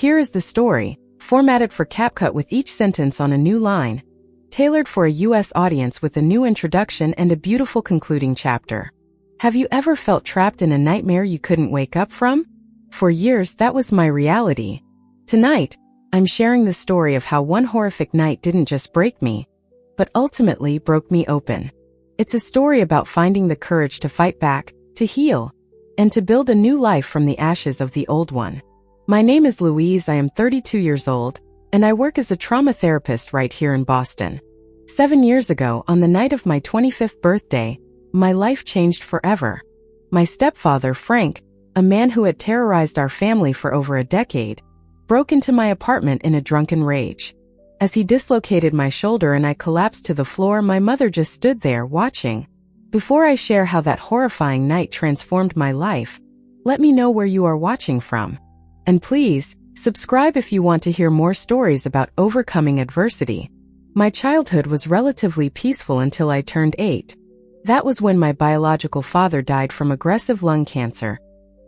Here is the story, formatted for CapCut with each sentence on a new line, tailored for a US audience with a new introduction and a beautiful concluding chapter. Have you ever felt trapped in a nightmare you couldn't wake up from? For years, that was my reality. Tonight, I'm sharing the story of how one horrific night didn't just break me, but ultimately broke me open. It's a story about finding the courage to fight back, to heal, and to build a new life from the ashes of the old one. My name is Louise, I am 32 years old, and I work as a trauma therapist right here in Boston. 7 years ago, on the night of my 25th birthday, my life changed forever. My stepfather, Frank, a man who had terrorized our family for over a decade, broke into my apartment in a drunken rage. As he dislocated my shoulder and I collapsed to the floor, my mother just stood there watching. Before I share how that horrifying night transformed my life, let me know where you are watching from. And please, subscribe if you want to hear more stories about overcoming adversity. My childhood was relatively peaceful until I turned 8. That was when my biological father died from aggressive lung cancer,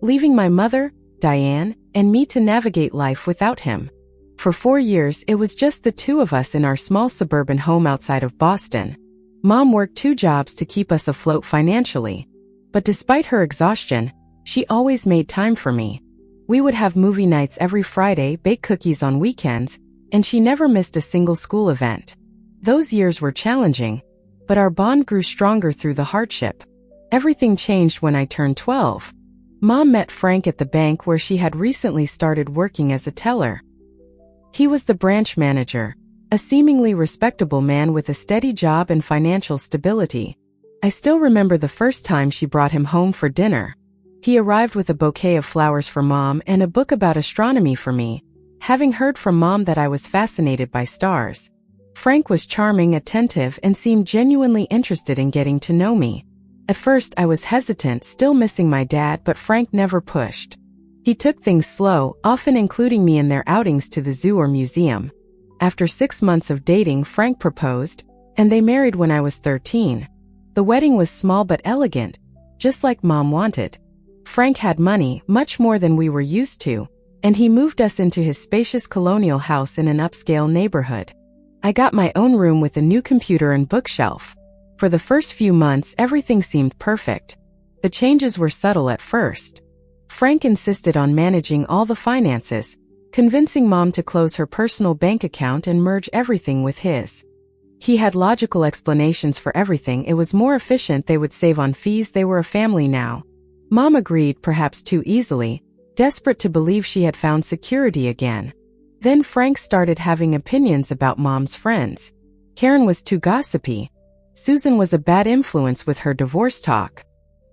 leaving my mother, Diane, and me to navigate life without him. For 4 years, it was just the two of us in our small suburban home outside of Boston. Mom worked 2 jobs to keep us afloat financially. But despite her exhaustion, she always made time for me. We would have movie nights every Friday, bake cookies on weekends, and she never missed a single school event. Those years were challenging, but our bond grew stronger through the hardship. Everything changed when I turned 12. Mom met Frank at the bank where she had recently started working as a teller. He was the branch manager, a seemingly respectable man with a steady job and financial stability. I still remember the first time she brought him home for dinner. He arrived with a bouquet of flowers for Mom and a book about astronomy for me, having heard from Mom that I was fascinated by stars. Frank was charming, attentive, and seemed genuinely interested in getting to know me. At first, I was hesitant, still missing my dad, but Frank never pushed. He took things slow, often including me in their outings to the zoo or museum. After 6 months of dating, Frank proposed, and they married when I was 13. The wedding was small but elegant, just like Mom wanted. Frank had money, much more than we were used to, and he moved us into his spacious colonial house in an upscale neighborhood. I got my own room with a new computer and bookshelf. For the first few months, everything seemed perfect. The changes were subtle at first. Frank insisted on managing all the finances, convincing Mom to close her personal bank account and merge everything with his. He had logical explanations for everything. It was more efficient, they would save on fees, they were a family now. Mom agreed, perhaps too easily, desperate to believe she had found security again. Then Frank started having opinions about Mom's friends. Karen was too gossipy. Susan was a bad influence with her divorce talk.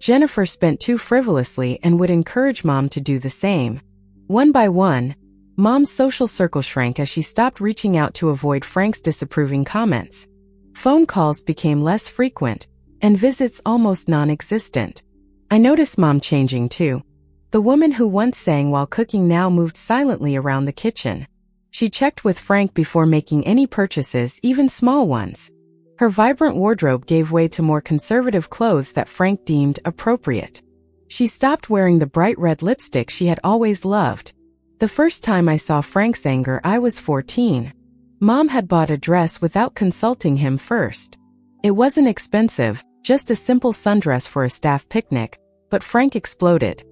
Jennifer spent too frivolously and would encourage Mom to do the same. One by one, Mom's social circle shrank as she stopped reaching out to avoid Frank's disapproving comments. Phone calls became less frequent, and visits almost non-existent. I noticed Mom changing too. The woman who once sang while cooking now moved silently around the kitchen. She checked with Frank before making any purchases, even small ones. Her vibrant wardrobe gave way to more conservative clothes that Frank deemed appropriate. She stopped wearing the bright red lipstick she had always loved. The first time I saw Frank's anger, I was 14. Mom had bought a dress without consulting him first. It wasn't expensive, just a simple sundress for a staff picnic, but Frank exploded.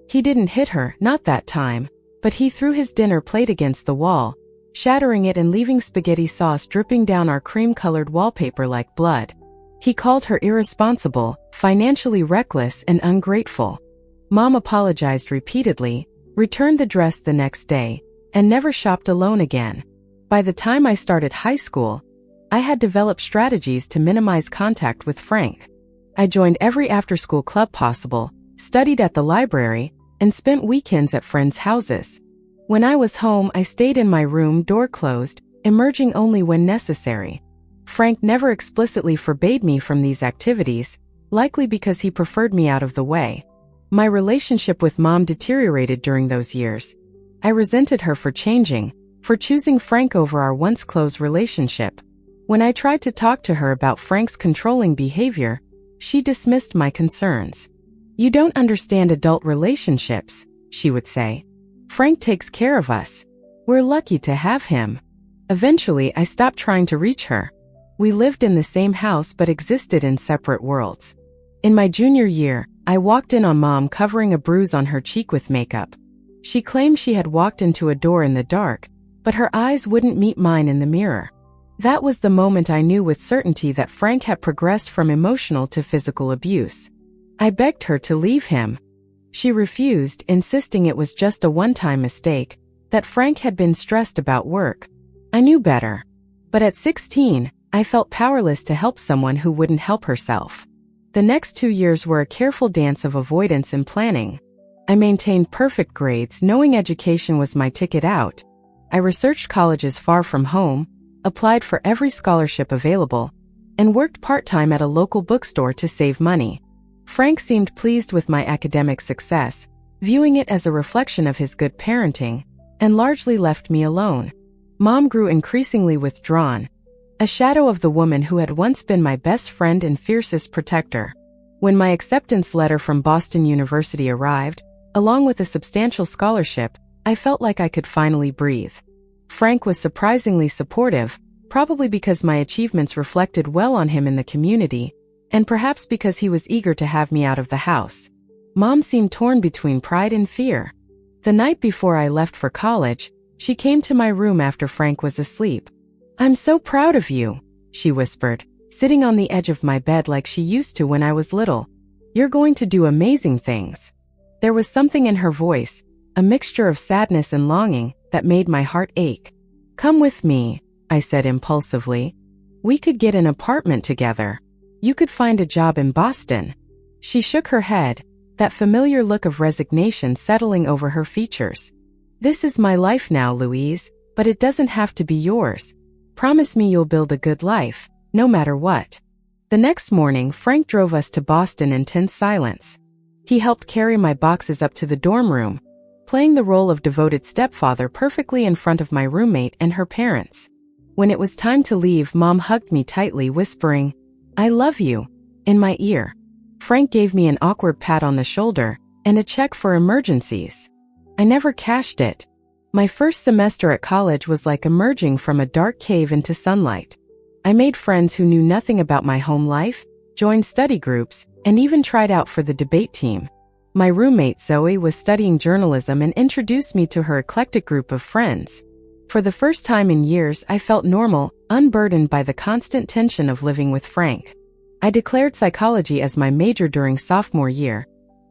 He didn't hit her, not that time, but he threw his dinner plate against the wall, shattering it and leaving spaghetti sauce dripping down our cream-colored wallpaper like blood. He called her irresponsible, financially reckless, and ungrateful. Mom apologized repeatedly, returned the dress the next day, and never shopped alone again. By the time I started high school, I had developed strategies to minimize contact with Frank. I joined every after-school club possible, studied at the library, and spent weekends at friends' houses. When I was home, I stayed in my room, door closed, emerging only when necessary. Frank never explicitly forbade me from these activities, likely because he preferred me out of the way. My relationship with Mom deteriorated during those years. I resented her for changing, for choosing Frank over our once close relationship. When I tried to talk to her about Frank's controlling behavior, she dismissed my concerns. "You don't understand adult relationships," she would say. Frank takes care of us. We're lucky to have him. Eventually, I stopped trying to reach her. We lived in the same house but existed in separate worlds. In my junior year, I walked in on Mom covering a bruise on her cheek with makeup. She claimed she had walked into a door in the dark, but her eyes wouldn't meet mine in the mirror. That was the moment I knew with certainty that Frank had progressed from emotional to physical abuse. I begged her to leave him. She refused, insisting it was just a one-time mistake, that Frank had been stressed about work. I knew better. But at 16, I felt powerless to help someone who wouldn't help herself. The next 2 years were a careful dance of avoidance and planning. I maintained perfect grades, knowing education was my ticket out. I researched colleges far from home, applied for every scholarship available, and worked part-time at a local bookstore to save money. Frank seemed pleased with my academic success, viewing it as a reflection of his good parenting, and largely left me alone. Mom grew increasingly withdrawn, a shadow of the woman who had once been my best friend and fiercest protector. When my acceptance letter from Boston University arrived, along with a substantial scholarship, I felt like I could finally breathe. Frank was surprisingly supportive, probably because my achievements reflected well on him in the community, and perhaps because he was eager to have me out of the house. Mom seemed torn between pride and fear. The night before I left for college, she came to my room after Frank was asleep. "I'm so proud of you," she whispered, sitting on the edge of my bed like she used to when I was little. "You're going to do amazing things." There was something in her voice, a mixture of sadness and longing, that made my heart ache. "Come with me," I said impulsively. "We could get an apartment together. You could find a job in Boston." She shook her head, that familiar look of resignation settling over her features. "This is my life now, Louise, but it doesn't have to be yours. Promise me you'll build a good life, no matter what." The next morning, Frank drove us to Boston in tense silence. He helped carry my boxes up to the dorm room, playing the role of devoted stepfather perfectly in front of my roommate and her parents. When it was time to leave, Mom hugged me tightly, whispering, "I love you," in my ear. Frank gave me an awkward pat on the shoulder and a check for emergencies. I never cashed it. My first semester at college was like emerging from a dark cave into sunlight. I made friends who knew nothing about my home life, joined study groups, and even tried out for the debate team. My roommate Zoe was studying journalism and introduced me to her eclectic group of friends. For the first time in years, I felt normal, unburdened by the constant tension of living with Frank. I declared psychology as my major during sophomore year,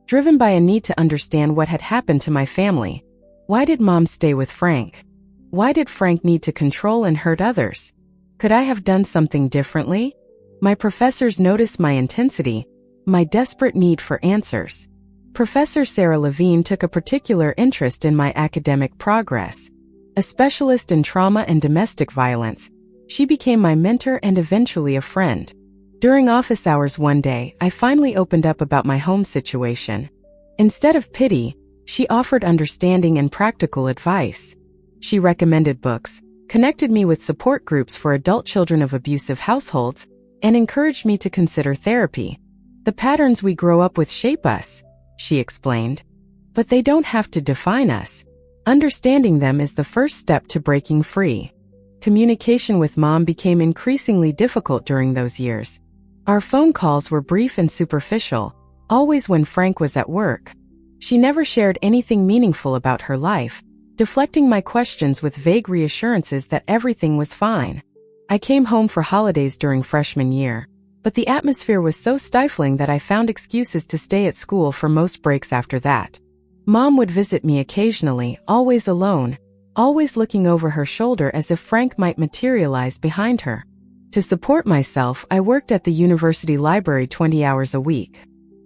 driven by a need to understand what had happened to my family. Why did Mom stay with Frank? Why did Frank need to control and hurt others? Could I have done something differently? My professors noticed my intensity, my desperate need for answers. Professor Sarah Levine took a particular interest in my academic progress. A specialist in trauma and domestic violence, she became my mentor and eventually a friend. During office hours one day, I finally opened up about my home situation. Instead of pity, she offered understanding and practical advice. She recommended books, connected me with support groups for adult children of abusive households, and encouraged me to consider therapy. "The patterns we grow up with shape us," she explained. "But they don't have to define us. Understanding them is the first step to breaking free." Communication with Mom became increasingly difficult during those years. Our phone calls were brief and superficial, always when Frank was at work. She never shared anything meaningful about her life, deflecting my questions with vague reassurances that everything was fine. I came home for holidays during freshman year, but the atmosphere was so stifling that I found excuses to stay at school for most breaks after that. Mom would visit me occasionally, always alone, always looking over her shoulder as if Frank might materialize behind her. To support myself, I worked at the university library 20 hours a week.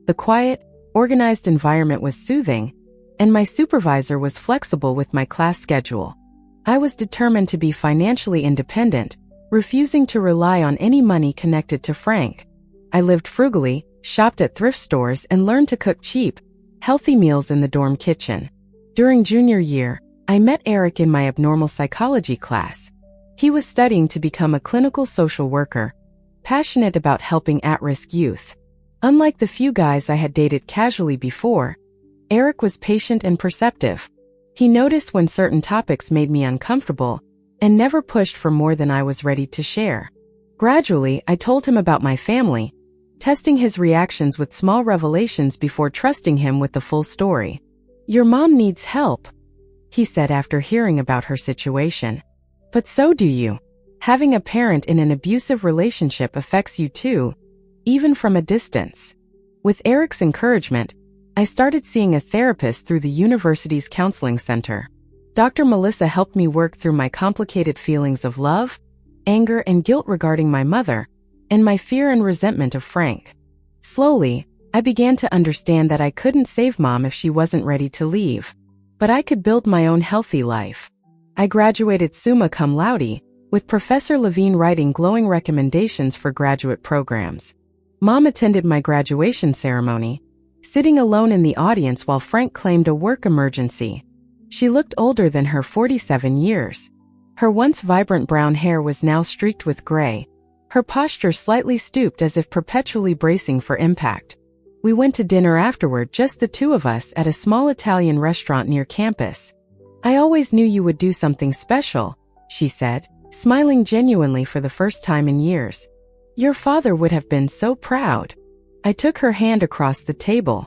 The quiet, organized environment was soothing, and my supervisor was flexible with my class schedule. I was determined to be financially independent, refusing to rely on any money connected to Frank. I lived frugally, shopped at thrift stores, and learned to cook cheap, healthy meals in the dorm kitchen. During junior year, I met Eric in my abnormal psychology class. He was studying to become a clinical social worker, passionate about helping at-risk youth. Unlike the few guys I had dated casually before, Eric was patient and perceptive. He noticed when certain topics made me uncomfortable and never pushed for more than I was ready to share. Gradually, I told him about my family, testing his reactions with small revelations before trusting him with the full story. "Your mom needs help," he said after hearing about her situation. "But so do you. Having a parent in an abusive relationship affects you too, even from a distance." With Eric's encouragement, I started seeing a therapist through the university's counseling center. Dr. Melissa helped me work through my complicated feelings of love, anger, and guilt regarding my mother, and my fear and resentment of Frank. Slowly, I began to understand that I couldn't save Mom if she wasn't ready to leave, but I could build my own healthy life. I graduated summa cum laude, with Professor Levine writing glowing recommendations for graduate programs. Mom attended my graduation ceremony, sitting alone in the audience while Frank claimed a work emergency. She looked older than her 47 years. Her once vibrant brown hair was now streaked with gray, her posture slightly stooped as if perpetually bracing for impact. We went to dinner afterward, just the two of us, at a small Italian restaurant near campus. "I always knew you would do something special," she said, smiling genuinely for the first time in years. "Your father would have been so proud." I took her hand across the table.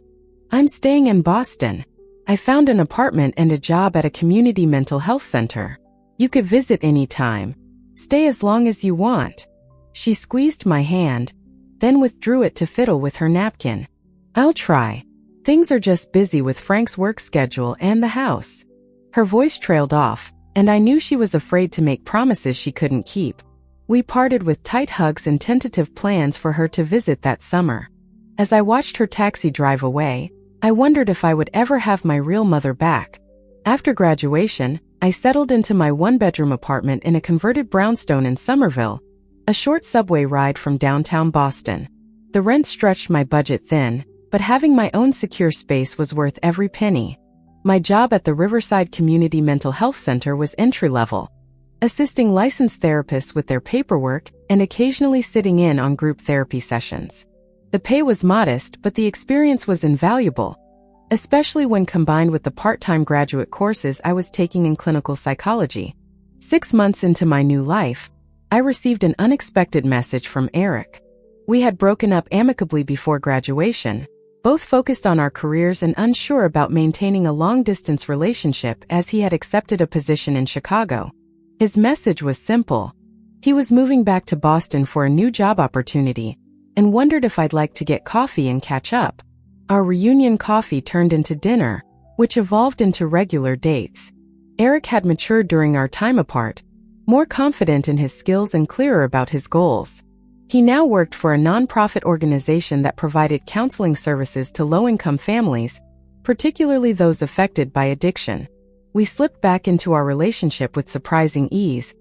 "I'm staying in Boston. I found an apartment and a job at a community mental health center. You could visit any time. Stay as long as you want." She squeezed my hand, then withdrew it to fiddle with her napkin. "I'll try. Things are just busy with Frank's work schedule and the house." Her voice trailed off, and I knew she was afraid to make promises she couldn't keep. We parted with tight hugs and tentative plans for her to visit that summer. As I watched her taxi drive away, I wondered if I would ever have my real mother back. After graduation, I settled into my one-bedroom apartment in a converted brownstone in Somerville, a short subway ride from downtown Boston. The rent stretched my budget thin, but having my own secure space was worth every penny. My job at the Riverside Community Mental Health Center was entry-level, assisting licensed therapists with their paperwork and occasionally sitting in on group therapy sessions. The pay was modest, but the experience was invaluable, especially when combined with the part-time graduate courses I was taking in clinical psychology. 6 months into my new life, I received an unexpected message from Eric. We had broken up amicably before graduation, both focused on our careers and unsure about maintaining a long-distance relationship as he had accepted a position in Chicago. His message was simple. He was moving back to Boston for a new job opportunity, and wondered if I'd like to get coffee and catch up. Our reunion coffee turned into dinner, which evolved into regular dates. Eric had matured during our time apart, more confident in his skills and clearer about his goals. He now worked for a nonprofit organization that provided counseling services to low-income families, particularly those affected by addiction. We slipped back into our relationship with surprising ease,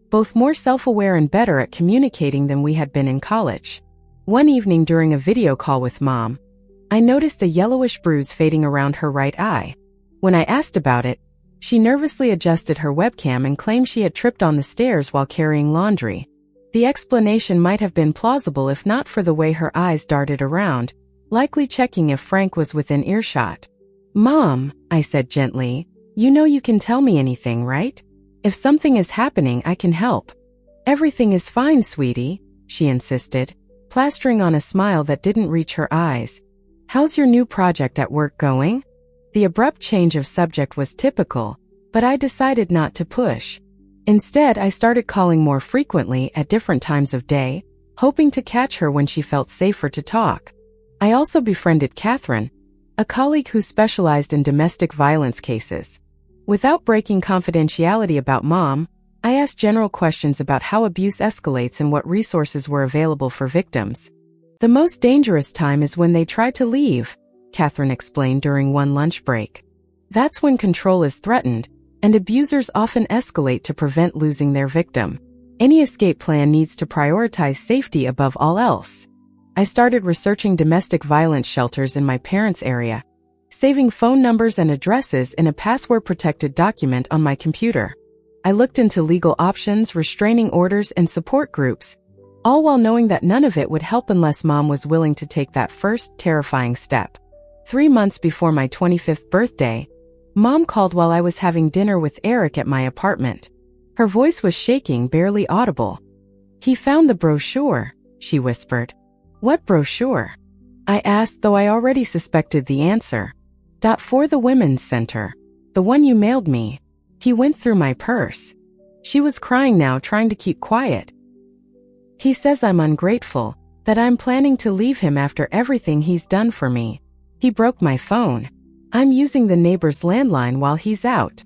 both more self-aware and better at communicating than we had been in college. One evening during a video call with Mom, I noticed a yellowish bruise fading around her right eye. When I asked about it, she nervously adjusted her webcam and claimed she had tripped on the stairs while carrying laundry. The explanation might have been plausible if not for the way her eyes darted around, likely checking if Frank was within earshot. "Mom," I said gently, "you know you can tell me anything, right? If something is happening, I can help." "Everything is fine, sweetie," she insisted, plastering on a smile that didn't reach her eyes. "How's your new project at work going?" The abrupt change of subject was typical, but I decided not to push. Instead, I started calling more frequently at different times of day, hoping to catch her when she felt safer to talk. I also befriended Catherine, a colleague who specialized in domestic violence cases. Without breaking confidentiality about Mom, I asked general questions about how abuse escalates and what resources were available for victims. "The most dangerous time is when they try to leave," Catherine explained during one lunch break. "That's when control is threatened, and abusers often escalate to prevent losing their victim. Any escape plan needs to prioritize safety above all else." I started researching domestic violence shelters in my parents' area, saving phone numbers and addresses in a password-protected document on my computer. I looked into legal options, restraining orders, and support groups, all while knowing that none of it would help unless Mom was willing to take that first, terrifying step. 3 months before my 25th birthday, Mom called while I was having dinner with Eric at my apartment. Her voice was shaking, barely audible. He found the brochure, she whispered. What brochure? I asked, though I already suspected the answer. For the Women's Center. The one you mailed me. He went through my purse. She was crying now, trying to keep quiet. He says I'm ungrateful, that I'm planning to leave him after everything he's done for me. He broke my phone. I'm using the neighbor's landline while he's out.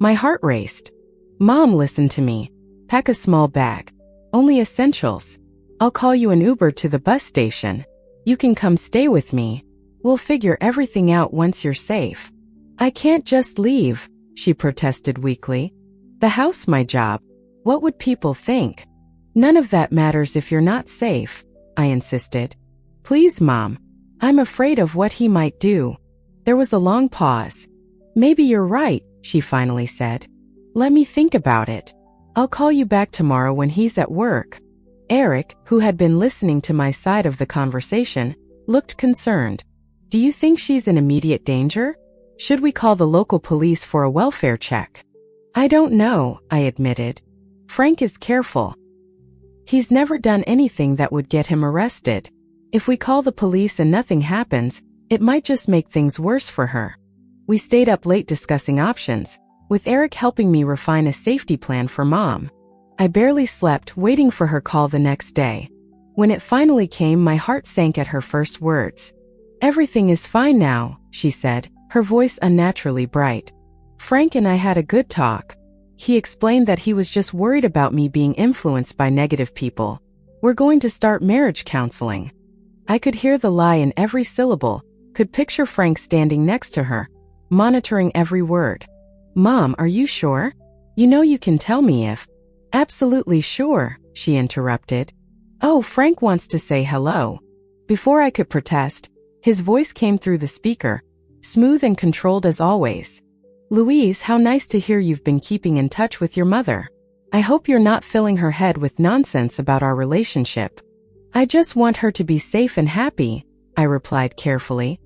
My heart raced. Mom, listen to me. Pack a small bag. Only essentials. I'll call you an Uber to the bus station. You can come stay with me. We'll figure everything out once you're safe. I can't just leave, she protested weakly. The house, my job. What would people think? None of that matters if you're not safe, I insisted. Please, Mom. I'm afraid of what he might do. There was a long pause. Maybe you're right, she finally said. Let me think about it. I'll call you back tomorrow when he's at work. Eric, who had been listening to my side of the conversation, looked concerned. Do you think she's in immediate danger? Should we call the local police for a welfare check? I don't know, I admitted. Frank is careful. He's never done anything that would get him arrested. If we call the police and nothing happens, it might just make things worse for her. We stayed up late discussing options, with Eric helping me refine a safety plan for Mom. I barely slept, waiting for her call the next day. When it finally came, my heart sank at her first words. Everything is fine now, she said, her voice unnaturally bright. Frank and I had a good talk. He explained that he was just worried about me being influenced by negative people. We're going to start marriage counseling. I could hear the lie in every syllable, could picture Frank standing next to her, monitoring every word. Mom, are you sure? You know you can tell me if... Absolutely sure, she interrupted. Oh, Frank wants to say hello. Before I could protest, his voice came through the speaker, smooth and controlled as always. Louise, how nice to hear you've been keeping in touch with your mother. I hope you're not filling her head with nonsense about our relationship. I just want her to be safe and happy, I replied carefully.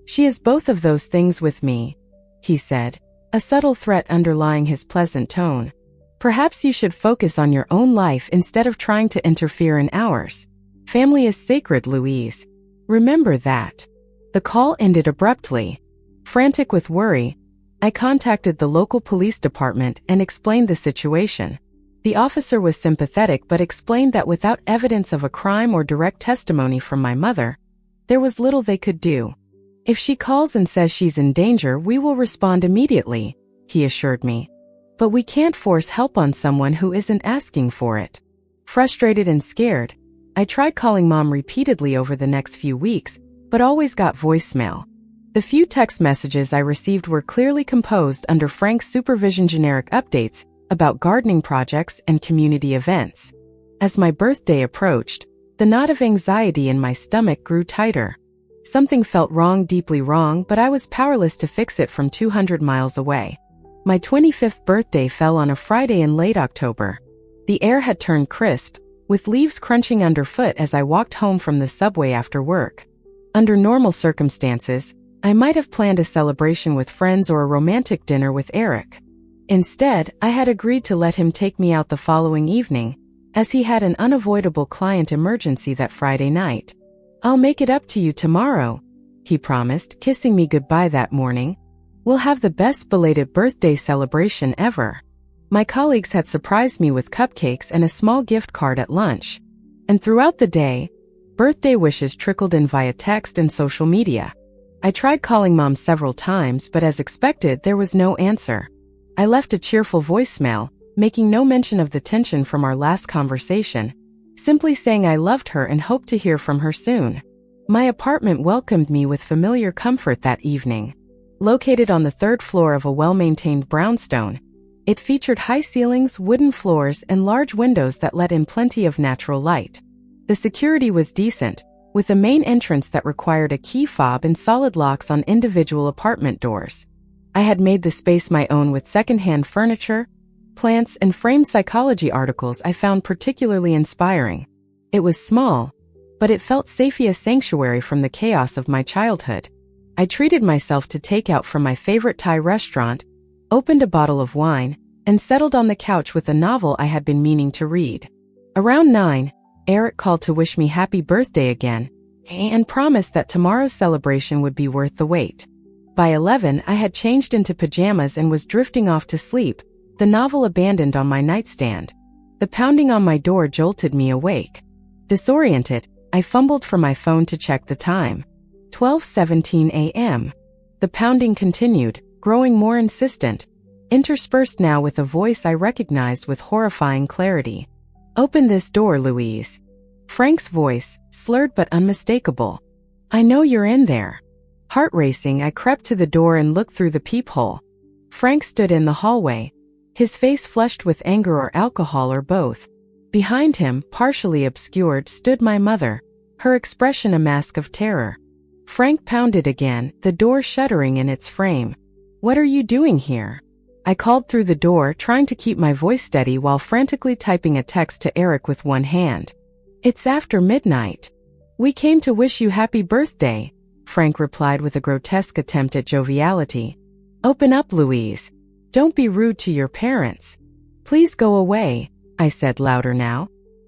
She is both of those things with me, he said, a subtle threat underlying his pleasant tone. Perhaps you should focus on your own life instead of trying to interfere in ours. Family is sacred, Louise. Remember that. The call ended abruptly. Frantic with worry, I contacted the local police department and explained the situation. The officer was sympathetic but explained that without evidence of a crime or direct testimony from my mother, there was little they could do. If she calls and says she's in danger, we will respond immediately, he assured me. But we can't force help on someone who isn't asking for it. Frustrated and scared, I tried calling Mom repeatedly over the next few weeks, but always got voicemail. The few text messages I received were clearly composed under Frank's supervision, generic updates about gardening projects and community events. As my birthday approached, the knot of anxiety in my stomach grew tighter. Something felt wrong, deeply wrong, but I was powerless to fix it from 200 miles away. My 25th birthday fell on a Friday in late October. The air had turned crisp, with leaves crunching underfoot as I walked home from the subway after work. Under normal circumstances, I might have planned a celebration with friends or a romantic dinner with Eric. Instead, I had agreed to let him take me out the following evening, as he had an unavoidable client emergency that Friday night. I'll make it up to you tomorrow, he promised, kissing me goodbye that morning. We'll have the best belated birthday celebration ever. My colleagues had surprised me with cupcakes and a small gift card at lunch. And throughout the day, birthday wishes trickled in via text and social media. I tried calling Mom several times, but as expected, there was no answer. I left a cheerful voicemail, making no mention of the tension from our last conversation, simply saying I loved her and hoped to hear from her soon. My apartment welcomed me with familiar comfort that evening. Located on the third floor of a well-maintained brownstone, it featured high ceilings, wooden floors, and large windows that let in plenty of natural light. The security was decent, with a main entrance that required a key fob and solid locks on individual apartment doors. I had made the space my own with secondhand furniture, plants, and framed psychology articles I found particularly inspiring. It was small, but it felt safe, a sanctuary from the chaos of my childhood. I treated myself to takeout from my favorite Thai restaurant, opened a bottle of wine, and settled on the couch with a novel I had been meaning to read. Around 9, Eric called to wish me happy birthday again, and promised that tomorrow's celebration would be worth the wait. By 11, I had changed into pajamas and was drifting off to sleep, the novel abandoned on my nightstand. The pounding on my door jolted me awake. Disoriented, I fumbled for my phone to check the time. 12:17 a.m. The pounding continued, growing more insistent, interspersed now with a voice I recognized with horrifying clarity. "Open this door, Louise." Frank's voice, slurred but unmistakable. "I know you're in there." Heart racing, I crept to the door and looked through the peephole. Frank stood in the hallway, his face flushed with anger or alcohol or both. Behind him, partially obscured, stood my mother, her expression a mask of terror. Frank pounded again, the door shuddering in its frame. "What are you doing here?" I called through the door, trying to keep my voice steady while frantically typing a text to Eric with one hand. "It's after midnight. We came to wish you happy birthday," Frank replied with a grotesque attempt at joviality. "Open up, Louise. Don't be rude to your parents. Please go away," I said louder now.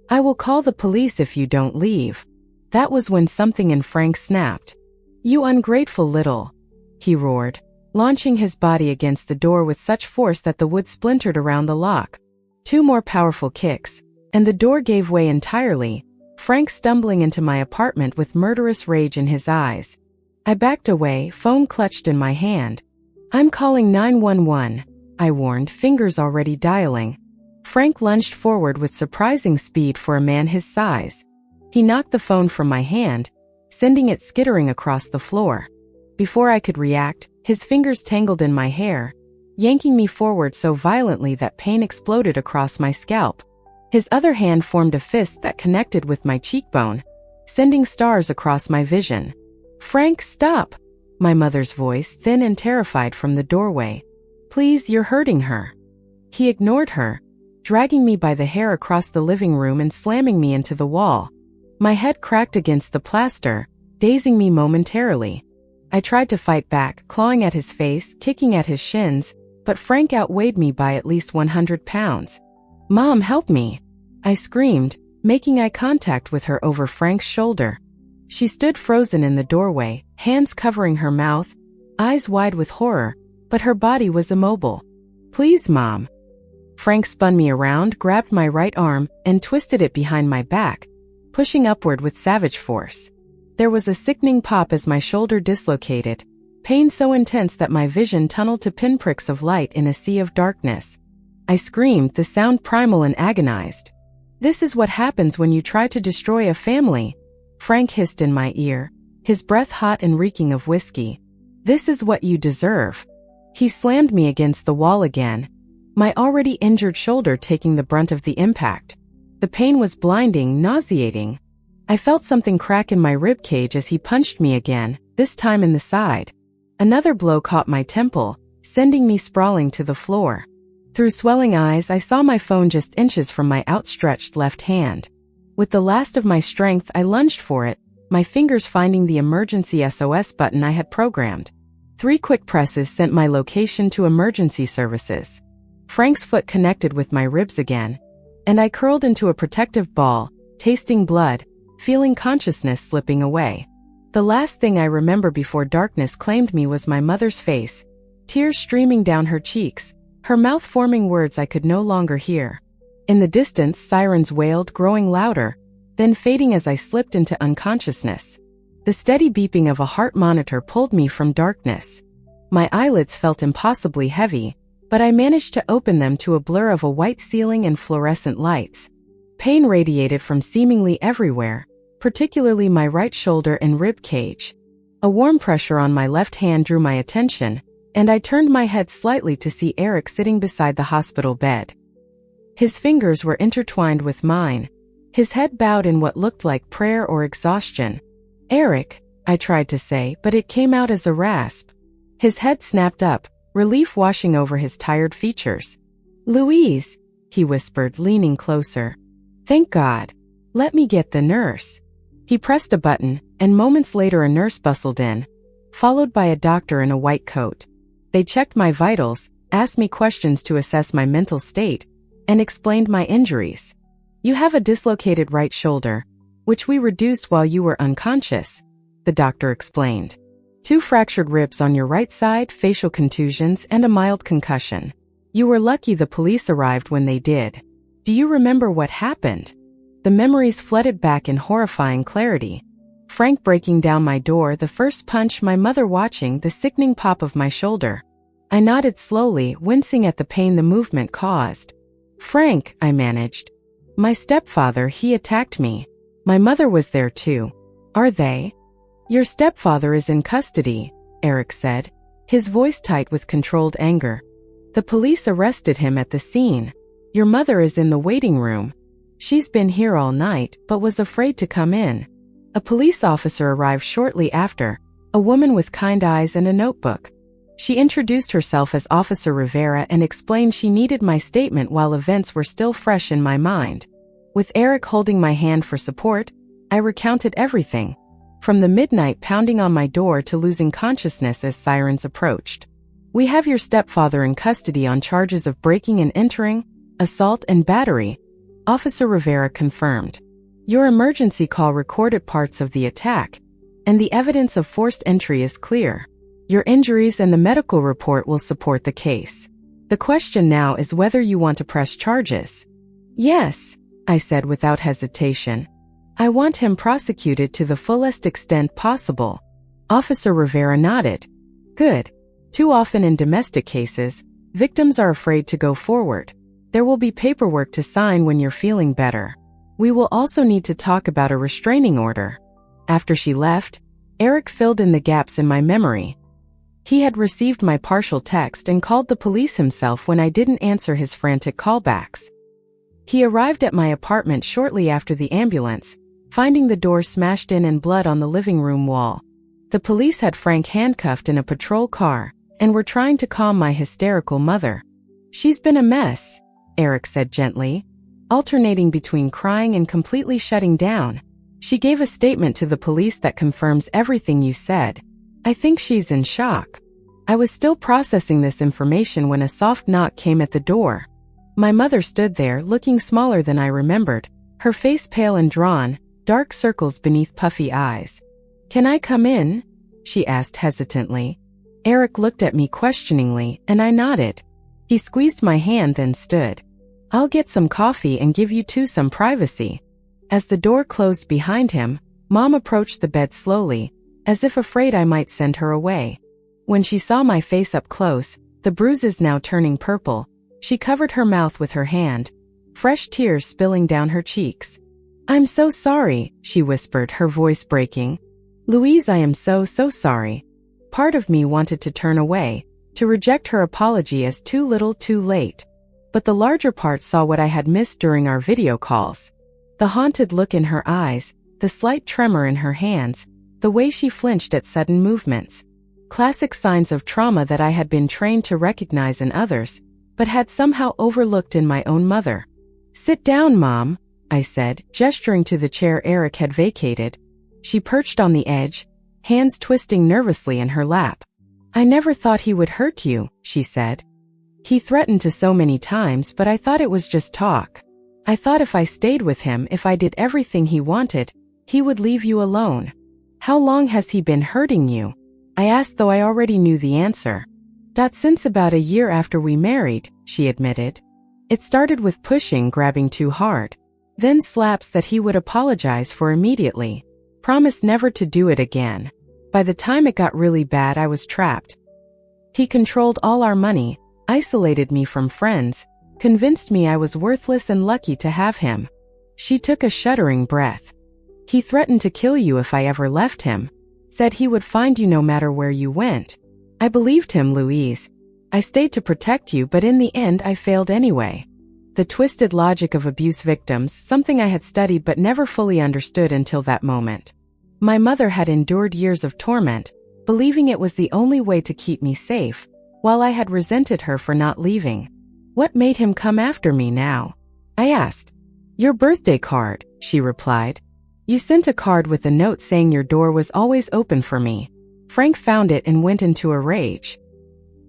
"I will call the police if you don't leave." That was when something in Frank snapped. "You ungrateful little," he roared, launching his body against the door with such force that the wood splintered around the lock. 2 more powerful kicks, and the door gave way entirely, Frank stumbling into my apartment with murderous rage in his eyes. I backed away, phone clutched in my hand. "I'm calling 911, I warned, fingers already dialing. Frank lunged forward with surprising speed for a man his size. He knocked the phone from my hand, sending it skittering across the floor. Before I could react, his fingers tangled in my hair, yanking me forward so violently that pain exploded across my scalp. His other hand formed a fist that connected with my cheekbone, sending stars across my vision. "Frank, stop!" My mother's voice, thin and terrified, from the doorway. "Please, you're hurting her." He ignored her, dragging me by the hair across the living room and slamming me into the wall. My head cracked against the plaster, dazing me momentarily. I tried to fight back, clawing at his face, kicking at his shins, but Frank outweighed me by at least 100 pounds. "Mom, help me!" I screamed, making eye contact with her over Frank's shoulder. She stood frozen in the doorway, hands covering her mouth, eyes wide with horror, but her body was immobile. "Please, Mom." Frank spun me around, grabbed my right arm, and twisted it behind my back, pushing upward with savage force. There was a sickening pop as my shoulder dislocated, pain so intense that my vision tunneled to pinpricks of light in a sea of darkness. I screamed, the sound primal and agonized. "This is what happens when you try to destroy a family," Frank hissed in my ear, his breath hot and reeking of whiskey. "This is what you deserve." He slammed me against the wall again, my already injured shoulder taking the brunt of the impact. The pain was blinding, nauseating. I felt something crack in my rib cage as he punched me again, this time in the side. Another blow caught my temple, sending me sprawling to the floor. Through swelling eyes, I saw my phone just inches from my outstretched left hand. With the last of my strength, I lunged for it, my fingers finding the emergency SOS button I had programmed. 3 quick presses sent my location to emergency services. Frank's foot connected with my ribs again, and I curled into a protective ball, tasting blood, feeling consciousness slipping away. The last thing I remember before darkness claimed me was my mother's face, tears streaming down her cheeks, her mouth forming words I could no longer hear. In the distance, sirens wailed, growing louder, then fading as I slipped into unconsciousness. The steady beeping of a heart monitor pulled me from darkness. My eyelids felt impossibly heavy, but I managed to open them to a blur of a white ceiling and fluorescent lights. Pain radiated from seemingly everywhere, particularly my right shoulder and rib cage. A warm pressure on my left hand drew my attention, and I turned my head slightly to see Eric sitting beside the hospital bed. His fingers were intertwined with mine, his head bowed in what looked like prayer or exhaustion. "Eric," I tried to say, but it came out as a rasp. His head snapped up, relief washing over his tired features. "Louise," he whispered, leaning closer. "Thank God. Let me get the nurse." He pressed a button, and moments later a nurse bustled in, followed by a doctor in a white coat. They checked my vitals, asked me questions to assess my mental state, and explained my injuries. You have a dislocated right shoulder, which we reduced while you were unconscious, the doctor explained. 2 fractured ribs on your right side, facial contusions, and a mild concussion. You were lucky the police arrived when they did. Do you remember what happened? The memories flooded back in horrifying clarity. Frank breaking down my door, the first punch, my mother watching, the sickening pop of my shoulder. I nodded slowly, wincing at the pain the movement caused. Frank, I managed. My stepfather, he attacked me. My mother was there too. Are they? Your stepfather is in custody, Eric said, his voice tight with controlled anger. The police arrested him at the scene. Your mother is in the waiting room. She's been here all night, but was afraid to come in. A police officer arrived shortly after, a woman with kind eyes and a notebook. She introduced herself as Officer Rivera and explained she needed my statement while events were still fresh in my mind. With Eric holding my hand for support, I recounted everything, from the midnight pounding on my door to losing consciousness as sirens approached. We have your stepfather in custody on charges of breaking and entering, assault and battery, Officer Rivera confirmed. Your emergency call recorded parts of the attack, and the evidence of forced entry is clear. Your injuries and the medical report will support the case. The question now is whether you want to press charges. Yes, I said without hesitation. I want him prosecuted to the fullest extent possible. Officer Rivera nodded. Good. Too often in domestic cases, victims are afraid to go forward. There will be paperwork to sign when you're feeling better. We will also need to talk about a restraining order. After she left, Eric filled in the gaps in my memory. He had received my partial text and called the police himself when I didn't answer his frantic callbacks. He arrived at my apartment shortly after the ambulance, finding the door smashed in and blood on the living room wall. The police had Frank handcuffed in a patrol car and were trying to calm my hysterical mother. She's been a mess, Eric said gently, alternating between crying and completely shutting down. She gave a statement to the police that confirms everything you said. I think she's in shock. I was still processing this information when a soft knock came at the door. My mother stood there, looking smaller than I remembered, her face pale and drawn, dark circles beneath puffy eyes. Can I come in? She asked hesitantly. Eric looked at me questioningly, and I nodded. He squeezed my hand, then stood. I'll get some coffee and give you two some privacy. As the door closed behind him, Mom approached the bed slowly, as if afraid I might send her away. When she saw my face up close, the bruises now turning purple, she covered her mouth with her hand, fresh tears spilling down her cheeks. I'm so sorry, she whispered, her voice breaking. Louise, I am so sorry. Part of me wanted to turn away, to reject her apology as too little too late. But the larger part saw what I had missed during our video calls. The haunted look in her eyes, the slight tremor in her hands, the way she flinched at sudden movements. Classic signs of trauma that I had been trained to recognize in others, but had somehow overlooked in my own mother. Sit down, Mom, I said, gesturing to the chair Eric had vacated. She perched on the edge, hands twisting nervously in her lap. I never thought he would hurt you, she said. He threatened to so many times, but I thought it was just talk. I thought if I stayed with him, if I did everything he wanted, he would leave you alone. How long has he been hurting you? I asked, though I already knew the answer. Since about a year after we married, she admitted. It started with pushing, grabbing too hard. Then slaps that he would apologize for immediately. Promised never to do it again. By the time it got really bad, I was trapped. He controlled all our money, isolated me from friends, convinced me I was worthless and lucky to have him. She took a shuddering breath. He threatened to kill you if I ever left him. Said he would find you no matter where you went. I believed him, Louise. I stayed to protect you, but in the end I failed anyway. The twisted logic of abuse victims, something I had studied but never fully understood until that moment. My mother had endured years of torment, believing it was the only way to keep me safe, while I had resented her for not leaving. What made him come after me now? I asked. Your birthday card, she replied. You sent a card with a note saying your door was always open for me. Frank found it and went into a rage.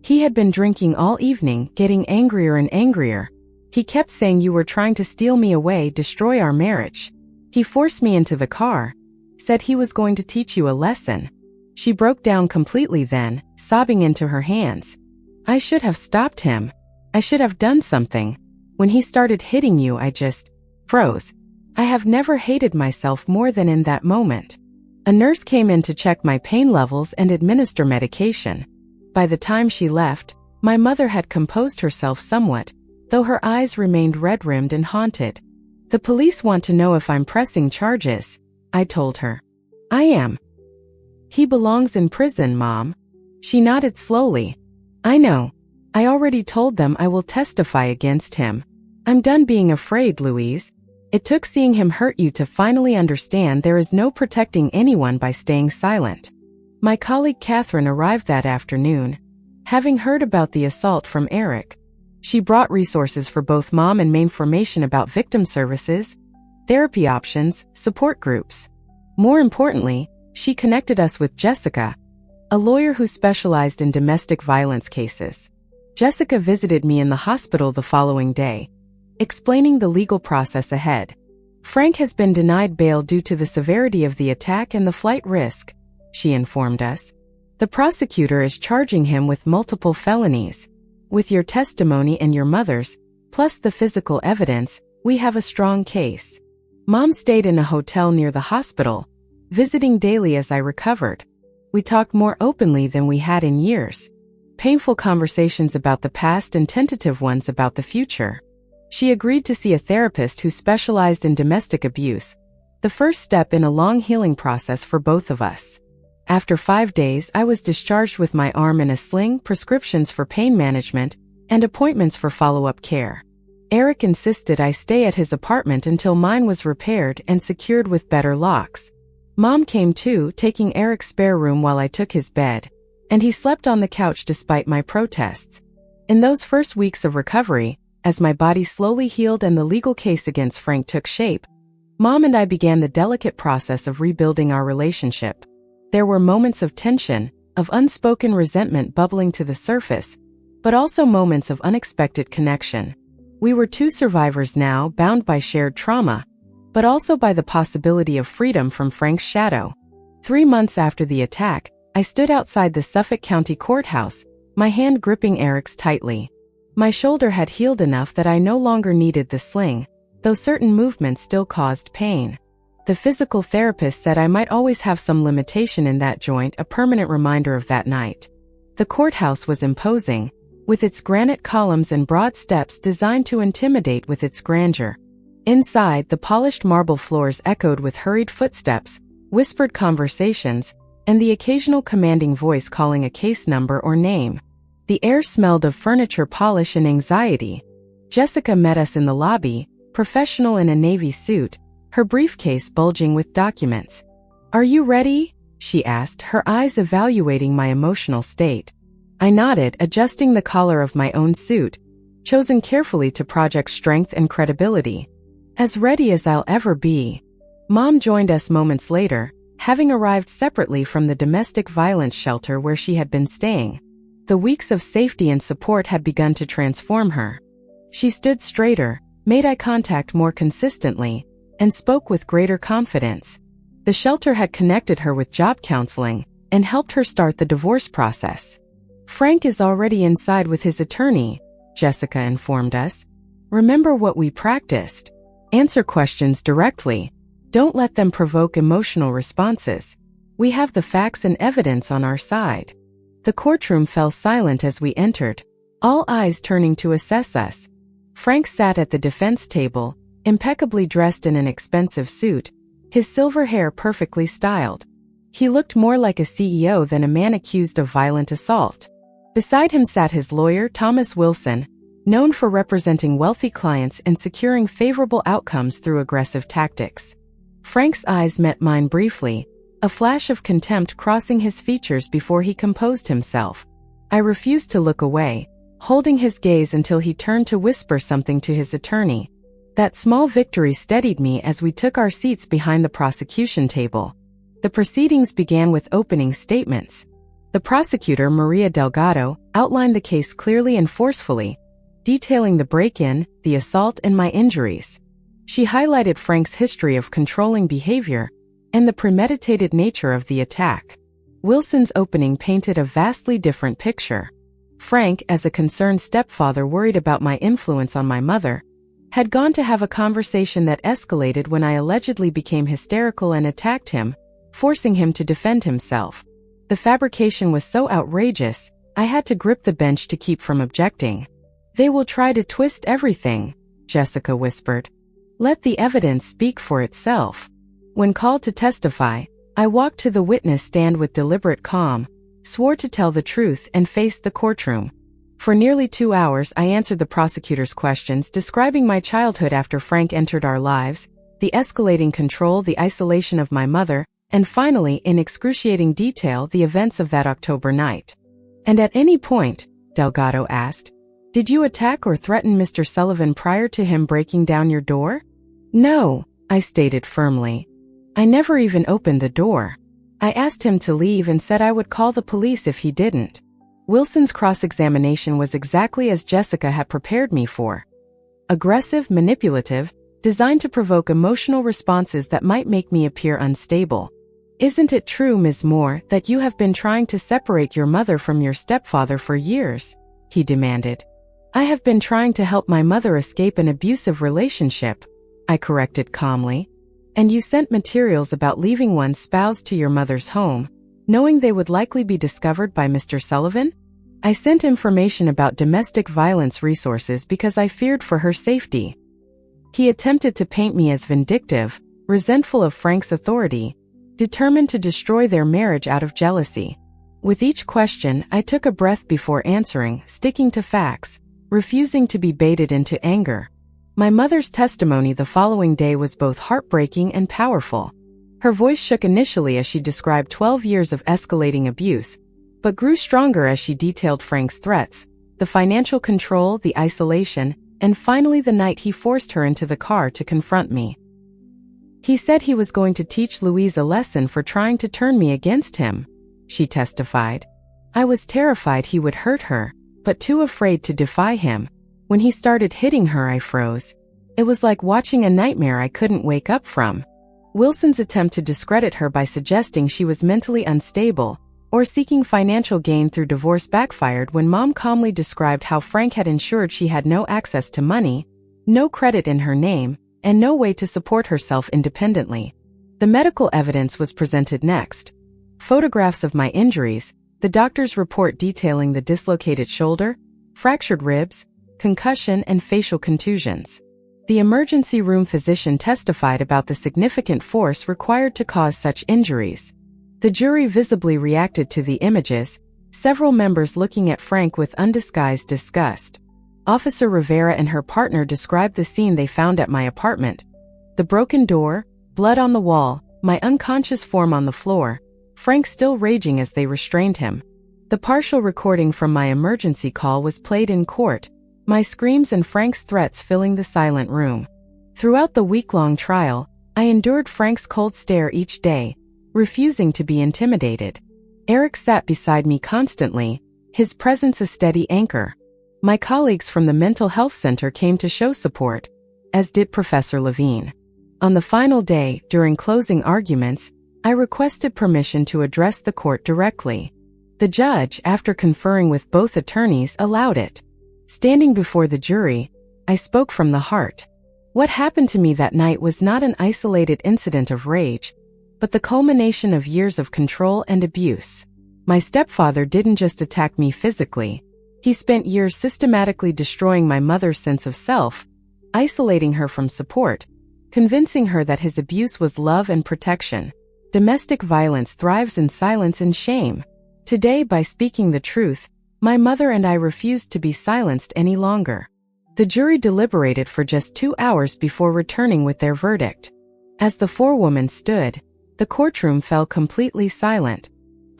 He had been drinking all evening, getting angrier and angrier. He kept saying you were trying to steal me away, destroy our marriage. He forced me into the car, said he was going to teach you a lesson. She broke down completely then, sobbing into her hands. I should have stopped him. I should have done something. When he started hitting you, I just froze. I have never hated myself more than in that moment. A nurse came in to check my pain levels and administer medication. By the time she left, my mother had composed herself somewhat, though her eyes remained red-rimmed and haunted. The police want to know if I'm pressing charges, I told her. I am. He belongs in prison, Mom. She nodded slowly. I know. I already told them I will testify against him. I'm done being afraid, Louise. It took seeing him hurt you to finally understand there is no protecting anyone by staying silent. My colleague Catherine arrived that afternoon, having heard about the assault from Eric. She brought resources for both Mom and me, information about victim services, therapy options, support groups. More importantly, she connected us with Jessica, a lawyer who specialized in domestic violence cases. Jessica visited me in the hospital the following day, explaining the legal process ahead. Frank has been denied bail due to the severity of the attack and the flight risk, she informed us. The prosecutor is charging him with multiple felonies. With your testimony and your mother's, plus the physical evidence, we have a strong case. Mom stayed in a hotel near the hospital, visiting daily as I recovered. We talked more openly than we had in years. Painful conversations about the past and tentative ones about the future. She agreed to see a therapist who specialized in domestic abuse, the first step in a long healing process for both of us. After 5 days, I was discharged with my arm in a sling, prescriptions for pain management, and appointments for follow-up care. Eric insisted I stay at his apartment until mine was repaired and secured with better locks. Mom came too, taking Eric's spare room while I took his bed, and he slept on the couch despite my protests. In those first weeks of recovery, as my body slowly healed and the legal case against Frank took shape, Mom and I began the delicate process of rebuilding our relationship. There were moments of tension, of unspoken resentment bubbling to the surface, but also moments of unexpected connection. We were two survivors now, bound by shared trauma, but also by the possibility of freedom from Frank's shadow. 3 months after the attack, I stood outside the Suffolk County Courthouse, my hand gripping Eric's tightly. My shoulder had healed enough that I no longer needed the sling, though certain movements still caused pain. The physical therapist said I might always have some limitation in that joint, a permanent reminder of that night. The courthouse was imposing, with its granite columns and broad steps designed to intimidate with its grandeur. Inside, the polished marble floors echoed with hurried footsteps, whispered conversations, and the occasional commanding voice calling a case number or name. The air smelled of furniture polish and anxiety. Jessica met us in the lobby, professional in a navy suit, her briefcase bulging with documents. "Are you ready?" she asked, her eyes evaluating my emotional state. I nodded, adjusting the collar of my own suit, chosen carefully to project strength and credibility. As ready as I'll ever be. Mom joined us moments later, having arrived separately from the domestic violence shelter where she had been staying. The weeks of safety and support had begun to transform her. She stood straighter, made eye contact more consistently, and spoke with greater confidence. The shelter had connected her with job counseling and helped her start the divorce process. "Frank is already inside with his attorney," Jessica informed us. "Remember what we practiced. Answer questions directly. Don't let them provoke emotional responses. We have the facts and evidence on our side." The courtroom fell silent as we entered, all eyes turning to assess us. Frank sat at the defense table, impeccably dressed in an expensive suit, his silver hair perfectly styled. He looked more like a CEO than a man accused of violent assault. Beside him sat his lawyer, Thomas Wilson, known for representing wealthy clients and securing favorable outcomes through aggressive tactics. Frank's eyes met mine briefly, a flash of contempt crossing his features before he composed himself. I refused to look away, holding his gaze until he turned to whisper something to his attorney. That small victory steadied me as we took our seats behind the prosecution table. The proceedings began with opening statements. The prosecutor, Maria Delgado, outlined the case clearly and forcefully, detailing the break-in, the assault, and my injuries. She highlighted Frank's history of controlling behavior and the premeditated nature of the attack. Wilson's opening painted a vastly different picture. Frank, as a concerned stepfather worried about my influence on my mother, had gone to have a conversation that escalated when I allegedly became hysterical and attacked him, forcing him to defend himself. The fabrication was so outrageous, I had to grip the bench to keep from objecting. "They will try to twist everything," Jessica whispered. "Let the evidence speak for itself." When called to testify, I walked to the witness stand with deliberate calm, swore to tell the truth, and faced the courtroom. For nearly 2 hours, I answered the prosecutor's questions, describing my childhood after Frank entered our lives, the escalating control, the isolation of my mother, and finally, in excruciating detail, the events of that October night. "And at any point," Delgado asked, "did you attack or threaten Mr. Sullivan prior to him breaking down your door?" "No," I stated firmly. "I never even opened the door. I asked him to leave and said I would call the police if he didn't." Wilson's cross-examination was exactly as Jessica had prepared me for. Aggressive, manipulative, designed to provoke emotional responses that might make me appear unstable. "Isn't it true, Ms. Moore, that you have been trying to separate your mother from your stepfather for years?" he demanded. "I have been trying to help my mother escape an abusive relationship," I corrected calmly. "And you sent materials about leaving one's spouse to your mother's home, knowing they would likely be discovered by Mr. Sullivan?" "I sent information about domestic violence resources because I feared for her safety." He attempted to paint me as vindictive, resentful of Frank's authority, determined to destroy their marriage out of jealousy. With each question, I took a breath before answering, sticking to facts, refusing to be baited into anger. My mother's testimony the following day was both heartbreaking and powerful. Her voice shook initially as she described 12 years of escalating abuse, but grew stronger as she detailed Frank's threats, the financial control, the isolation, and finally the night he forced her into the car to confront me. "He said he was going to teach Louise a lesson for trying to turn me against him," she testified. "I was terrified he would hurt her, but too afraid to defy him. When he started hitting her, I froze. It was like watching a nightmare I couldn't wake up from." Wilson's attempt to discredit her by suggesting she was mentally unstable or seeking financial gain through divorce backfired when Mom calmly described how Frank had ensured she had no access to money, no credit in her name, and no way to support herself independently. The medical evidence was presented next. Photographs of my injuries, the doctor's report detailing the dislocated shoulder, fractured ribs, concussion, and facial contusions. The emergency room physician testified about the significant force required to cause such injuries. The jury visibly reacted to the images, several members looking at Frank with undisguised disgust. Officer Rivera and her partner described the scene they found at my apartment. The broken door, blood on the wall, my unconscious form on the floor, Frank still raging as they restrained him. The partial recording from my emergency call was played in court, my screams and Frank's threats filling the silent room. Throughout the week-long trial, I endured Frank's cold stare each day, refusing to be intimidated. Eric sat beside me constantly, his presence a steady anchor. My colleagues from the mental health center came to show support, as did Professor Levine. On the final day, during closing arguments, I requested permission to address the court directly. The judge, after conferring with both attorneys, allowed it. Standing before the jury, I spoke from the heart. What happened to me that night was not an isolated incident of rage, but the culmination of years of control and abuse. My stepfather didn't just attack me physically. He spent years systematically destroying my mother's sense of self, isolating her from support, convincing her that his abuse was love and protection. Domestic violence thrives in silence and shame. Today, by speaking the truth, my mother and I refused to be silenced any longer. The jury deliberated for just 2 hours before returning with their verdict. As the four women stood, the courtroom fell completely silent.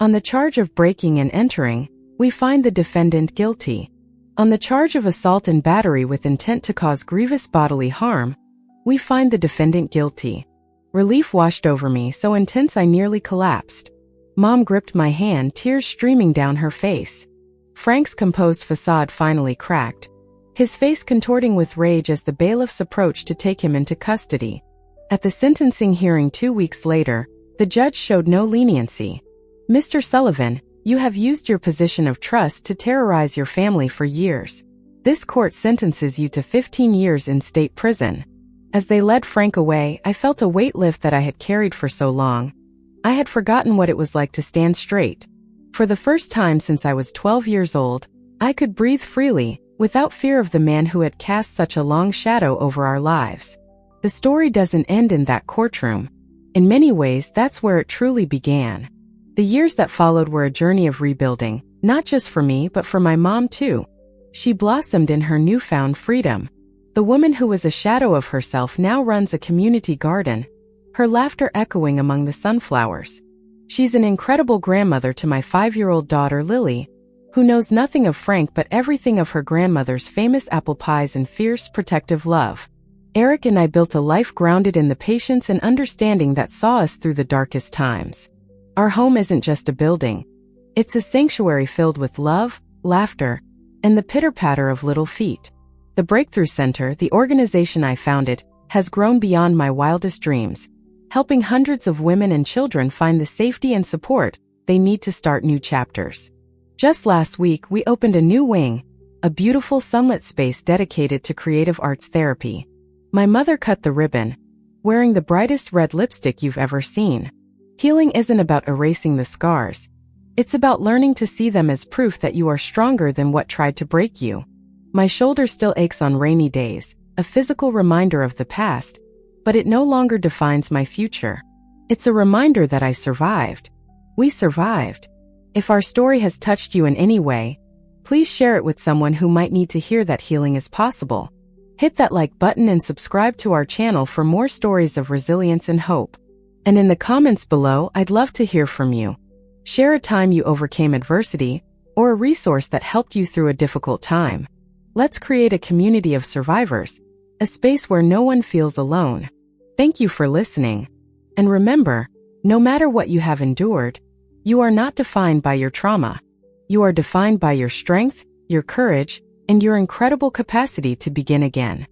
On the charge of breaking and entering, we find the defendant guilty. On the charge of assault and battery with intent to cause grievous bodily harm, we find the defendant guilty. Relief washed over me so intense I nearly collapsed. Mom gripped my hand, tears streaming down her face. Frank's composed facade finally cracked, his face contorting with rage as the bailiffs approached to take him into custody. At the sentencing hearing 2 weeks later, the judge showed no leniency. "Mr. Sullivan, you have used your position of trust to terrorize your family for years. This court sentences you to 15 years in state prison." As they led Frank away, I felt a weight lift that I had carried for so long. I had forgotten what it was like to stand straight. For the first time since I was 12 years old, I could breathe freely, without fear of the man who had cast such a long shadow over our lives. The story doesn't end in that courtroom. In many ways, that's where it truly began. The years that followed were a journey of rebuilding, not just for me but for my mom too. She blossomed in her newfound freedom. The woman who was a shadow of herself now runs a community garden, her laughter echoing among the sunflowers. She's an incredible grandmother to my 5-year-old daughter Lily, who knows nothing of Frank but everything of her grandmother's famous apple pies and fierce, protective love. Eric and I built a life grounded in the patience and understanding that saw us through the darkest times. Our home isn't just a building. It's a sanctuary filled with love, laughter, and the pitter-patter of little feet. The Breakthrough Center, the organization I founded, has grown beyond my wildest dreams, helping hundreds of women and children find the safety and support they need to start new chapters. Just last week, we opened a new wing, a beautiful sunlit space dedicated to creative arts therapy. My mother cut the ribbon, wearing the brightest red lipstick you've ever seen. Healing isn't about erasing the scars. It's about learning to see them as proof that you are stronger than what tried to break you. My shoulder still aches on rainy days, a physical reminder of the past, but it no longer defines my future. It's a reminder that I survived. We survived. If our story has touched you in any way, please share it with someone who might need to hear that healing is possible. Hit that like button and subscribe to our channel for more stories of resilience and hope. And in the comments below, I'd love to hear from you. Share a time you overcame adversity, or a resource that helped you through a difficult time. Let's create a community of survivors, a space where no one feels alone. Thank you for listening. And remember, no matter what you have endured, you are not defined by your trauma. You are defined by your strength, your courage, and your incredible capacity to begin again.